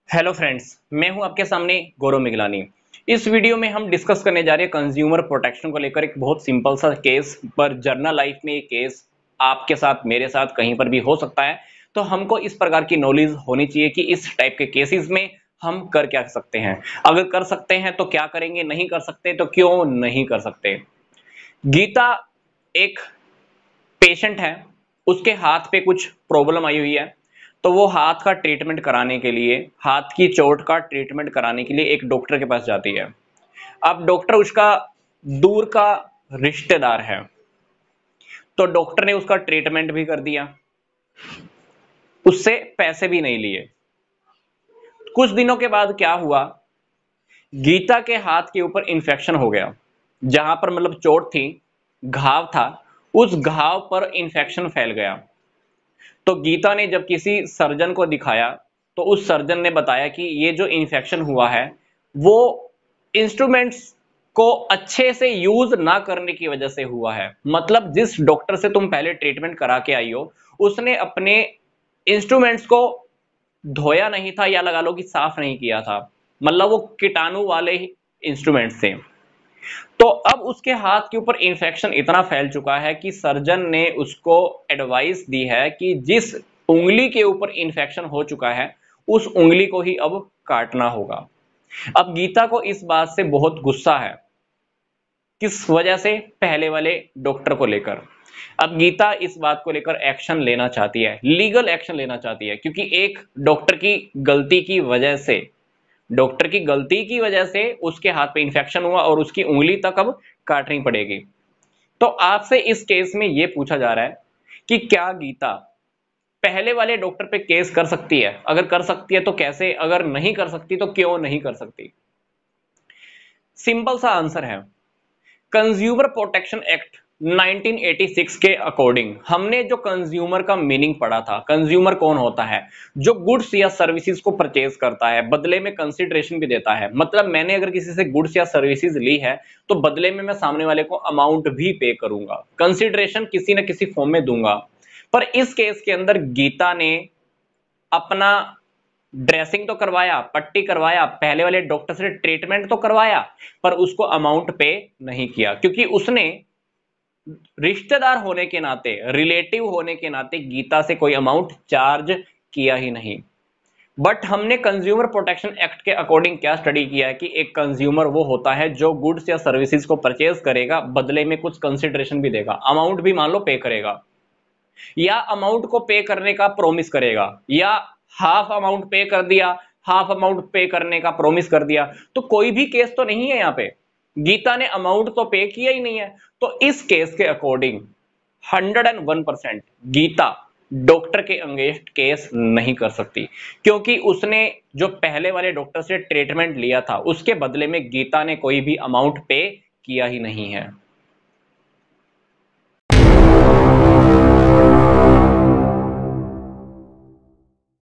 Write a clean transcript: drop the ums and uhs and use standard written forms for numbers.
Hello friends, मैं हूं आपके सामने गौरव मिगलानी। इस वीडियो में हम डिस्कस करने जा रहे हैं कंज्यूमर प्रोटेक्शन को लेकर एक बहुत सिंपल सा केस पर। जर्नल लाइफ में ये केस आपके साथ मेरे साथ कहीं पर भी हो सकता है, तो हमको इस प्रकार की नॉलेज होनी चाहिए कि इस टाइप के केसेस में हम कर क्या सकते हैं। अगर कर सकते हैं तो क्या करेंगे, नहीं कर सकते तो क्यों नहीं कर सकते। गीता एक पेशेंट है, उसके हाथ पे कुछ प्रॉब्लम आई हुई है, तो वो हाथ का ट्रीटमेंट कराने के लिए, हाथ की चोट का ट्रीटमेंट कराने के लिए एक डॉक्टर के पास जाती है। अब डॉक्टर उसका दूर का रिश्तेदार है, तो डॉक्टर ने उसका ट्रीटमेंट भी कर दिया, उससे पैसे भी नहीं लिए। कुछ दिनों के बाद क्या हुआ, गीता के हाथ के ऊपर इंफेक्शन हो गया। जहां पर मतलब चोट थी, घाव था, उस घाव पर इंफेक्शन फैल गया। तो गीता ने जब किसी सर्जन को दिखाया, तो उस सर्जन ने बताया कि ये जो इन्फेक्शन हुआ है वो इंस्ट्रूमेंट्स को अच्छे से यूज ना करने की वजह से हुआ है। मतलब जिस डॉक्टर से तुम पहले ट्रीटमेंट करा के आई हो, उसने अपने इंस्ट्रूमेंट्स को धोया नहीं था, या लगा लो कि साफ नहीं किया था। मतलब वो कीटाणु वाले इंस्ट्रूमेंट्स थे। तो अब उसके हाथ के ऊपर इंफेक्शन इतना फैल चुका है कि सर्जन ने उसको एडवाइस दी है कि जिस उंगली के ऊपर इंफेक्शन हो चुका है, उस उंगली को ही अब काटना होगा। अब गीता को इस बात से बहुत गुस्सा है। किस वजह से? पहले वाले डॉक्टर को लेकर। अब गीता इस बात को लेकर एक्शन लेना चाहती है, लीगल एक्शन लेना चाहती है, क्योंकि एक डॉक्टर की गलती की वजह से, उसके हाथ पे इंफेक्शन हुआ और उसकी उंगली तक अब काटनी पड़ेगी। तो आपसे इस केस में यह पूछा जा रहा है कि क्या गीता पहले वाले डॉक्टर पे केस कर सकती है? अगर कर सकती है तो कैसे, अगर नहीं कर सकती तो क्यों नहीं कर सकती? सिंपल सा आंसर है, कंज्यूमर प्रोटेक्शन एक्ट 1986 के अकॉर्डिंग हमने जो कंज्यूमर का मीनिंग पढ़ा था, कंज्यूमर कौन होता है? जो गुड्स या सर्विसेज को परचेज करता है, बदले में कंसिडरेशन भी देता है। मतलब मैंने अगर किसी से गुड्स या सर्विसेज ली है, तो बदले में मैं सामने वाले को अमाउंट भी पे करूंगा, कंसिडरेशन किसी ना किसी फॉर्म में दूंगा। पर इस केस के अंदर गीता ने अपना ड्रेसिंग तो करवाया, पट्टी करवाया, पहले वाले डॉक्टर से ट्रीटमेंट तो करवाया, पर उसको अमाउंट पे नहीं किया, क्योंकि उसने रिश्तेदार होने के नाते, रिलेटिव होने के नाते गीता से कोई अमाउंट चार्ज किया ही नहीं। बट हमने कंज्यूमर प्रोटेक्शन एक्ट के अकॉर्डिंग क्या स्टडी किया है कि एक कंज्यूमर वो होता है जो गुड्स या सर्विसेज को परचेज करेगा, बदले में कुछ कंसिडरेशन भी देगा, अमाउंट भी मान लो पे करेगा, या अमाउंट को पे करने का प्रॉमिस करेगा, या हाफ अमाउंट पे कर दिया, हाफ अमाउंट पे करने का प्रॉमिस कर दिया। तो कोई भी केस तो नहीं है यहां पे, गीता ने अमाउंट तो पे किया ही नहीं है। तो इस केस के अकॉर्डिंग 101% गीता डॉक्टर के अगेंस्ट केस नहीं कर सकती, क्योंकि उसने जो पहले वाले डॉक्टर से ट्रीटमेंट लिया था, उसके बदले में गीता ने कोई भी अमाउंट पे किया ही नहीं है।